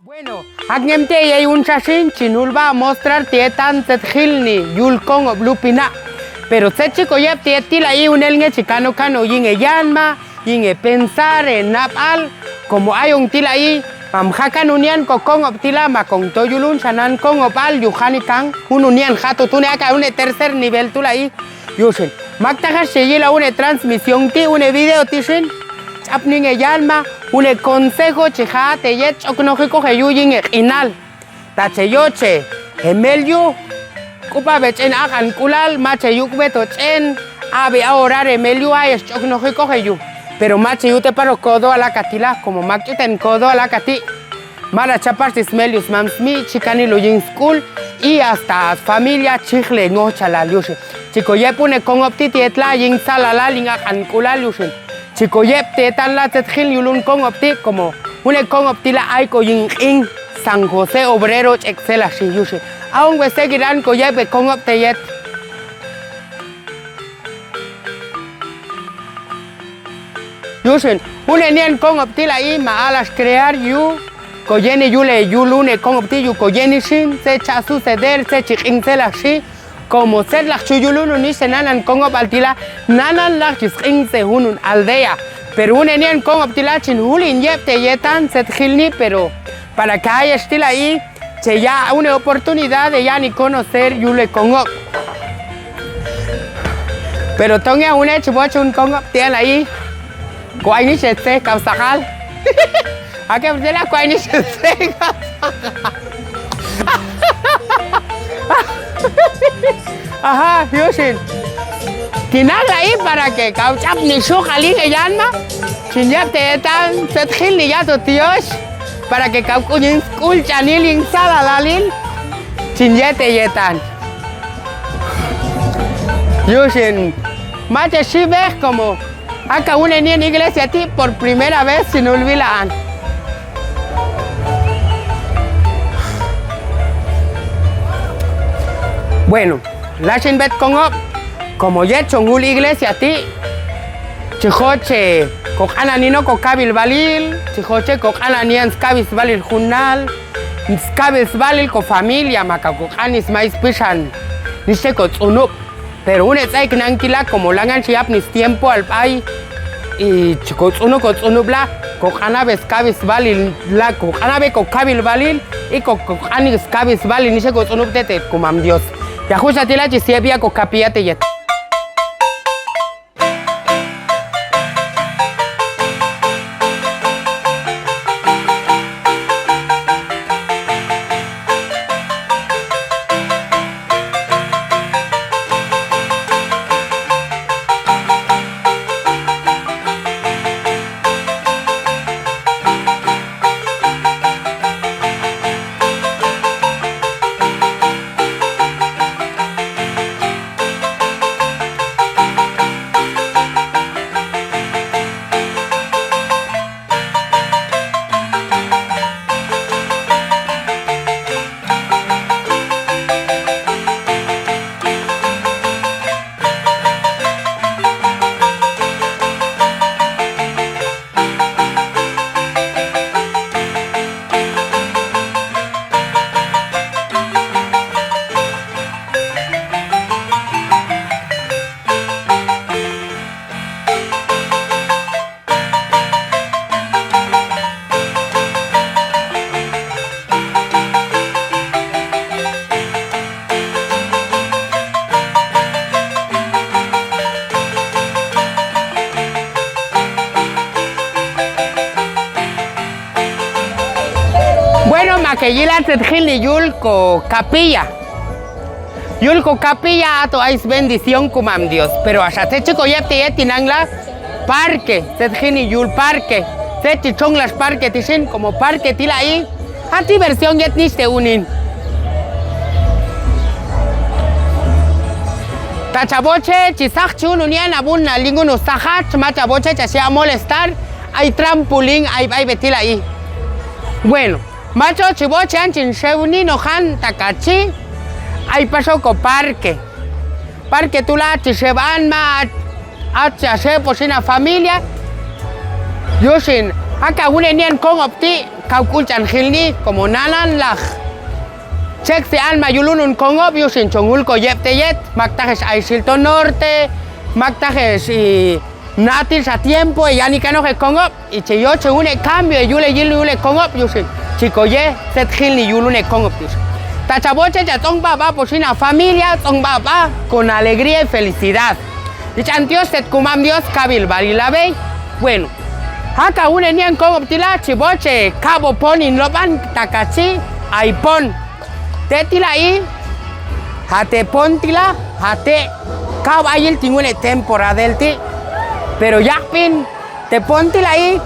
Bueno, agnemte hay un chashin chinul va a mostrar tietan tetgilni yulkong oblupina. Pero se chico ya tietila y un elnge chicano cano yinge yanma, yinge pensar en napal, como hay un tila ahí, mamjakan unian kokong optila ma con toyulun chanan kong opal yuhani kang, un unian jato tune acá un tercer nivel tula ahí, yushin. Maktaja sheyila une transmisión ti, une video tishin. Apninge yanma, un consejo chija te yet oknojiko heyuyin inal. Tacheyoche, emelyu, kupa bechen akan kulal, mache yukbeto chen, ave ahora emelyu ay oknojiko heyu. Pero mache yute paro codo a la catila, como makiten codo a la cati. Mara chapartis melius mamsmi, chicani luyin school, y hasta familia chichle ngocha la lyushin. Chico yepune con optiti etla yin salala ling akan kulal lyushin. Chico yep te tan la tetgil yulun con opti como une con opti la aiko yin in San José Obrero excela shi yushi. Aún we seguirán ko yep con opti yet. Yushin, une nien con opti la i ma alas crear yu ko yene yule yulune con opti yu ko yeni shin se cha suceder se chikin cela shi. Como ser la chuyulun ni se nanan con opaltila nanan la chiskin se hunun aldea pero un enien con optila chin hulin yepte yetan setgilni pero para que haya estila ahí che ya una oportunidad de ya ni conocer yule con op pero tonga una chiboche un con optial ahí cuai ni se causajal a que de la cuai ni se Ajá, Yushin. Tinal ahí para que cauchap ni shukali que yanma. Chinyap te tan setgil ni ya tu tíos. Para que caucuyin school chanil insala lalil. Chinyete yetan. Yushin. Mache si ves como acá una en iglesia a ti por primera vez sin olvidar. Bueno, la bet con op, como ya hecho en una iglesia a ti, chijoche, cojana nino cocabil balil, chijoche, cojana nian scabis balil junal, scabis balil con familia, macacojanis mais pishan, ni se unup, pero un etzaik nankila como langan chiap ni tiempo al pay, y chicotsunubla, cojana bescabis balil, la cojana be cocabil balil, y cojanis scabis balil, ni se unup tete, como am Dios. Ya justa tila chisibia con capilla te yet. Que yila tetgil yulco capilla. Yulco capilla ato es bendición como am Dios. Pero hasta te chico ya te yetinangla parque, tetgil yul parque. Te chichong las parque tishin como parque tila ahí. A diversión yet niste unin. Tachaboche, chisach chun unian abuna linguno sahach, machaboche chasia molestar. Hay trampolín, hay betila ahí. Bueno. Macho chiboche anchin shevni no han takachi ay paso ko parque tula chiseban ma acha se posina familia yoshin aka une nien con opti kaukulchan hilni como nanan laj. Check si alma yulunun kongop yusin chongulko yepteyet, maktajes aisilto norte, maktajes y natis a tiempo y yani kanoje kongop y che yo che une cambio yule kongop yusin. Chico ye set hilni yulune kongop yusin. Tachaboche ya tong baba posina familia tong baba con alegría y felicidad. Dichan Dios set kumam Dios kabil barilabey. Bueno, acá une nian kongop tila chiboche cabo ponin loban takachi aipon. Tetila ahí, hate pontila, hate kabayil tingune temporada del ti. Pero ya pin, te pontila ahí,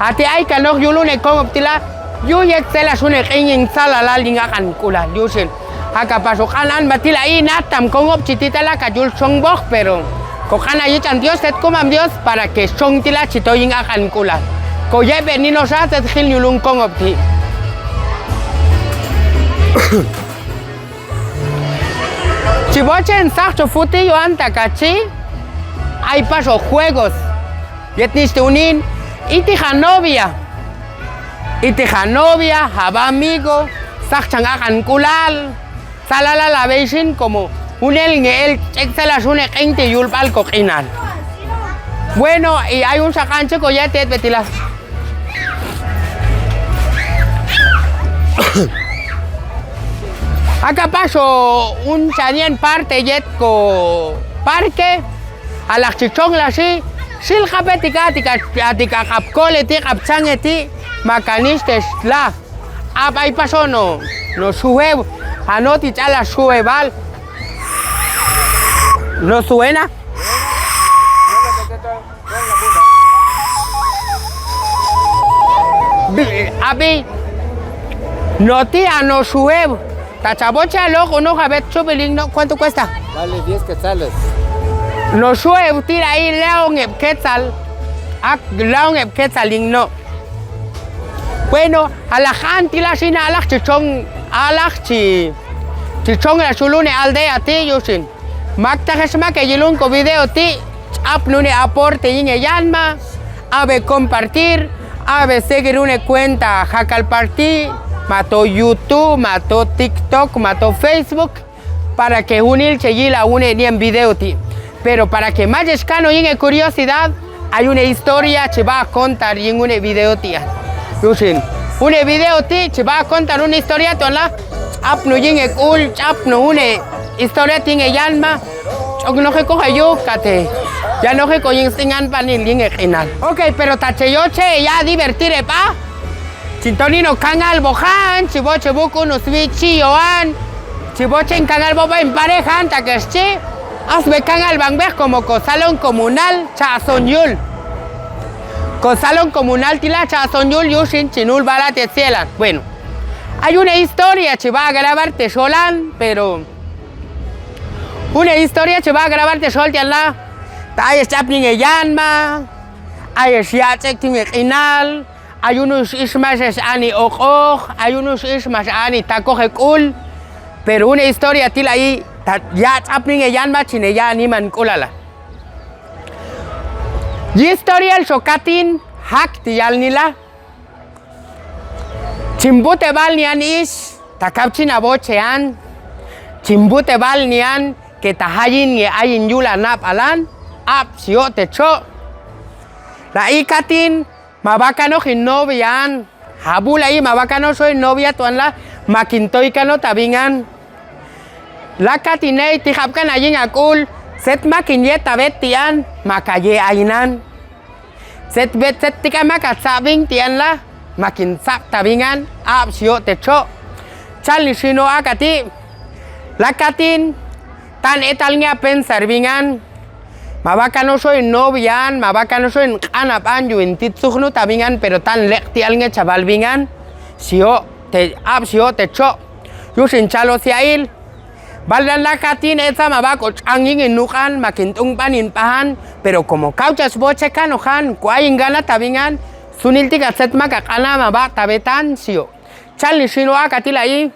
hate ay kanok yulune kongop tila. Yu yek sela sune kinging sala la linga kan kula yusin. Aka pasok kanan batila ahí natam kongop chitita la kajul songbok pero kokana yichan Dios set kumam Dios para que songtila chito yinga kan kula. Koye benino sa set hil yulun kongop ti. Chiboche en Sacho Futi yo Antakachi hay paso juegos. Yetniste unin Itija novia, haba amigo, Sachangakan kulal, salala la beisin como un el excelas un gente yulpal coquinal. Bueno, y hay un sacanche coyete betilas. Acá paso un chanien parte yetco parque a la chichón la si sil japetica tica capcole ti capchangeti macanistes la ahí pasó no sube anoti chala sube val no suena abi no tía no sube tachabocha loco no jabet chupelín no ¿cuánto cuesta? Vale 10 quetzales. No sube tira ahí león quetzal león quetzalín no. Bueno, a la gente la sina alach chichón la chulune aldea ti yusin. Makta jesma que yilun ko video ti apnune aporte yinge yanma, ave compartir, ave seguir una cuenta Jacal Party, mato YouTube, mato TikTok, mato Facebook para que unil cheyila une ni en video ti. Pero para que más escano yinge curiosidad, hay una historia que va a contar en un video ti. Yusin, un video ti se va a contar una historia tonla apno yinge cool apno una historia tinge yanma no que coja yo kate ya no que coyin singan panil yinge final. Okay, pero tacheyoche ya divertire pa chintonino kangal bojan chiboche buku no swichi yoan chiboche en kangal boba en pareja anta que che asbe kangal bangbe como salón comunal cha sonyul. Con salón comunal tila chasonyul yushin chinul balate cielan. Bueno, hay una historia que va a grabarte solan, pero una historia que va a grabarte soltian la. Hay chapning yanma, hay siachek tinal, hay unos ismas ani ok, hay unos ismas ani takoje cool, pero una historia tila ahí ya chapning yanma chine ya animan kulala. Y historia el socatin hak tial nila. Chimbute bal nian is takapchina bochean. Chimbute bal nian que tahayin ye ayin yula nap alan ap sio techo. La ikatin mabakano hin novian. Habula i mabakano soy novia tuan la makintoikano tabingan. La katinei tihapkan ayin akul. Set makinyeta betian makaye ainan. Set tika makatsabing tian la makin sap tabingan ap sio techo. Chal sino akati lakatin tan etalnya pensarbingan. Mabakano soy novian, mabakano soy anapan yuin titsugnu tabingan pero tan lektialnya chabalbingan sio te ap sio techo. Yusin chalo siail. Balan la katin esa mabako angin inukan makintung panin pahan pero como cauchas boche kanohan kuain gana tabingan sunil tika set makakana mabak tabetan sio chali sino akatila i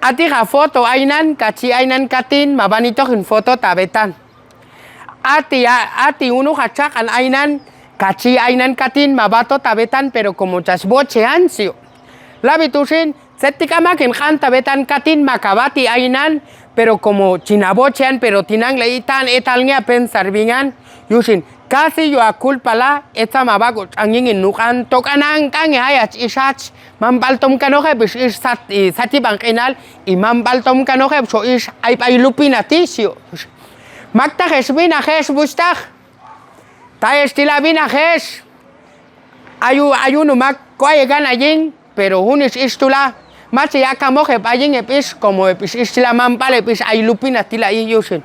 atiga foto ainan kachi ainan katin mabanito hin foto tabetan ati unu hachakan ainan kachi ainan katin mabato tabetan pero como chas boche ansio La bitushin, setikama kin janta betan katin makabati ainan, pero como chinabochan, pero tinan leitan etalnya pensar bingan, yushin, casi yo a culpa la, esta mabago, angin in nukan, tokanan kang hayach ishach, mambaltom kanoje, bis is sati bankinal, y mambaltom kanoje, so is ay lupinatisio. Magta hesbina hes bustach, ta estila bina hes, ayuno mag koye gana yin, pero unis istula, machi ya kamoje payin epis, como epis istila mampal epis ay lupinatila y yusin.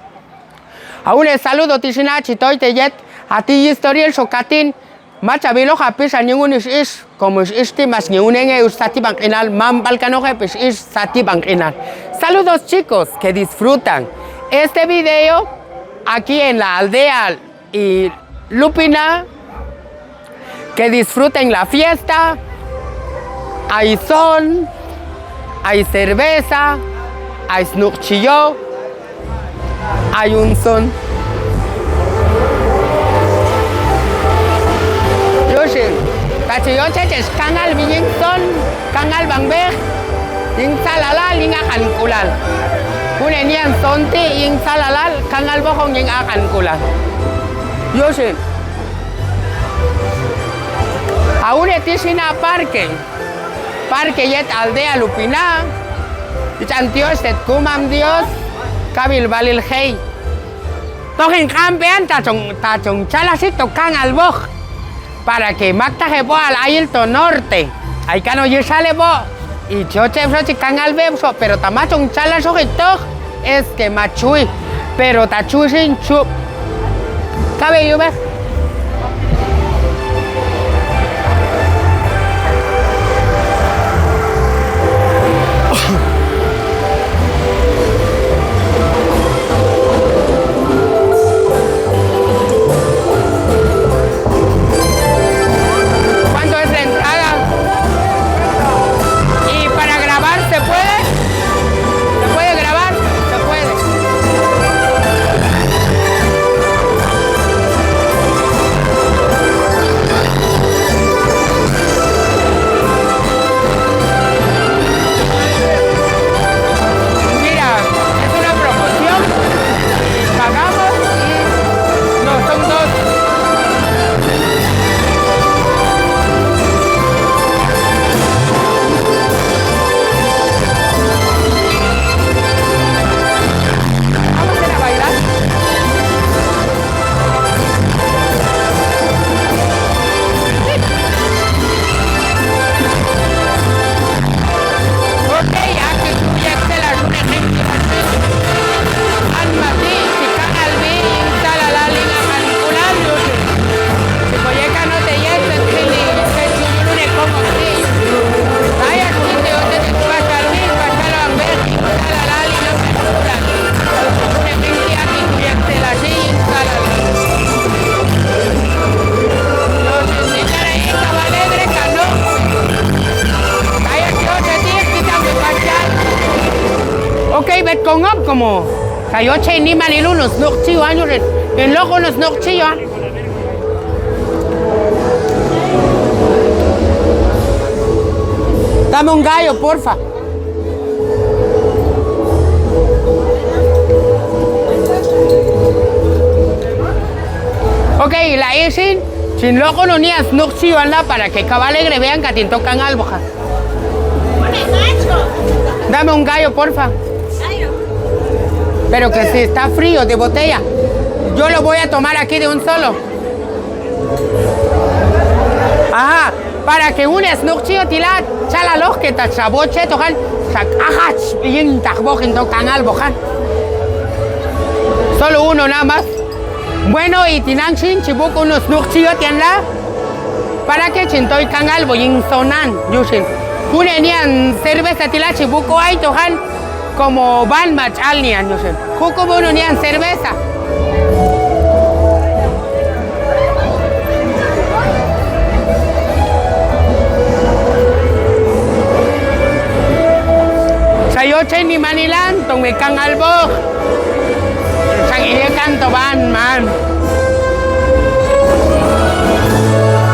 Aún el saludo tisina chitoy teyet, a ti historia el socatin, macha vilo japis a ningún is, como es más ni un en sati bankinal, mampal canoje pues is sati bankinal. Saludos chicos, que disfrutan este video aquí en la aldea y Lupina, que disfruten la fiesta, hay sol, hay cerveza, hay snuchillo, hay un son. Yoshin, kachiyo cheches kangal biying son, kangal bangbeh, ying salala linga hankulal. Kune niyan sonti ying salalal, kangal bohong ying hankulal. Yoshin, aún etisina parque yet aldea Lupina, Dios et kumam Dios, kabil balil hey. Tohin campean tachong chalasito kan al boj, para que magta jebo al ailto norte, ay cano yesale bo, y choche frochi kan al bebso, pero tamachong chalasojito es que machui, pero tachui sin chup. Cabe yo ver. Bet con up como cayoche ni manilu nos nochio años en loco nos nochio. Dame un gallo, porfa. Ok, la isin, sin loco no ni as nochio anda para que cabalegre vean que te tocan alboja. Dame un gallo, porfa. Pero que si está frío de botella, yo lo voy a tomar aquí de un solo. Ajá, para que un snuchio tila chala los que ta chaboche tojan sak ajach bien tajbojen to canal bojan. Solo uno nada más. Bueno, y tinan chin chibuco unos snuchio tienla para que chintoy canal boyin sonan yushin. Kunenian cerveza tila chibuco ay tojan como van machal nian yushin. Juco bueno nian cerveza. Sayoche ni manilan tong me canal bo. Sang iya kanto ban man.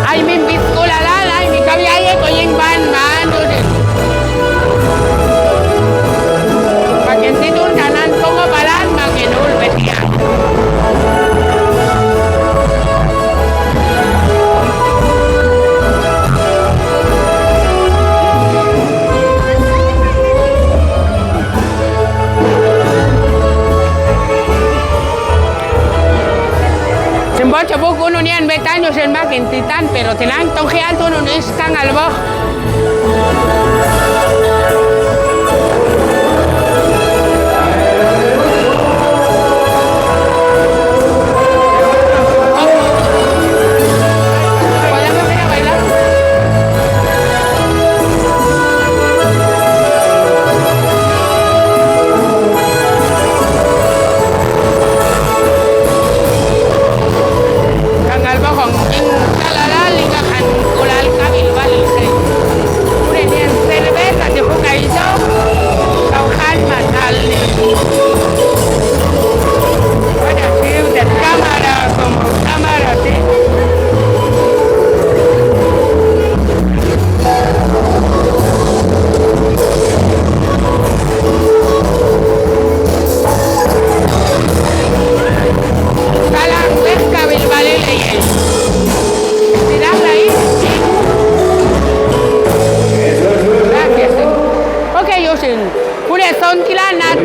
Ay min biskula la ay mi kabiyaye ko yung ban man. chabuk uno ni an betaño sen mak en titán, pero tenan tonge alto no iskan albo.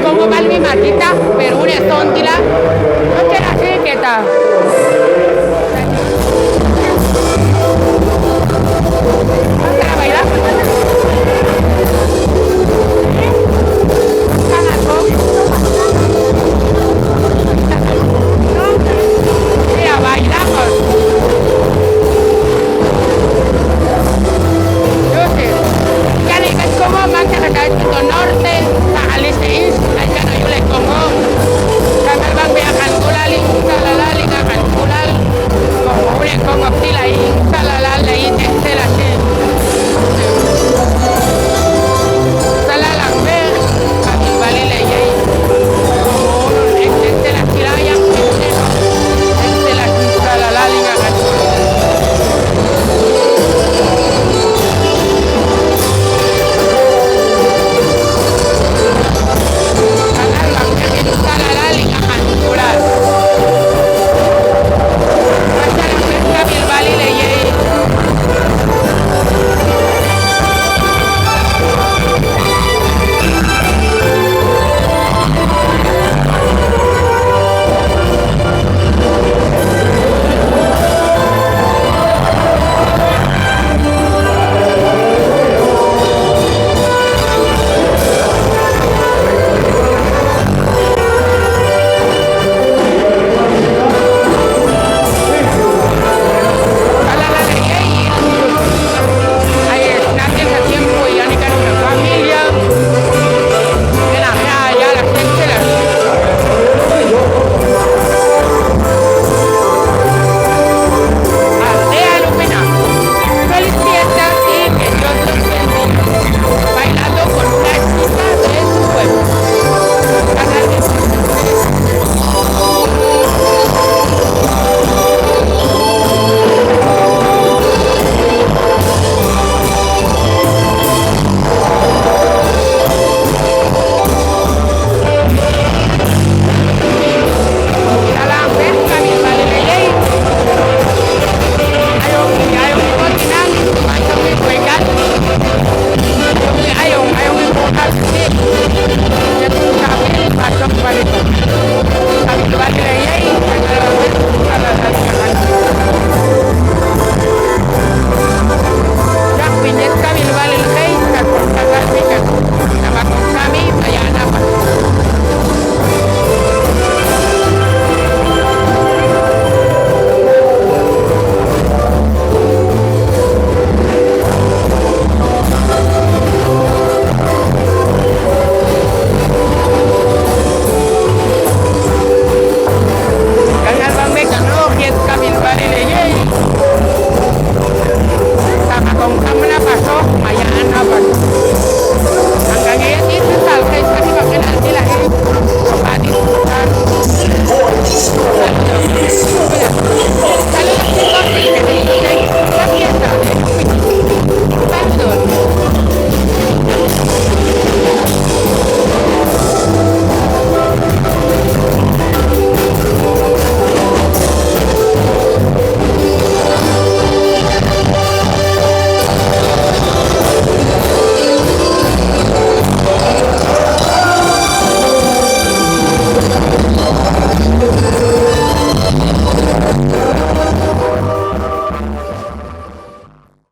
Como Balbi Matita, pero una estóntila, no quiere así que está. ¿Vamos a bailar? Mira, bailamos. Yo sé, ya dices cómo más que acá en el norte.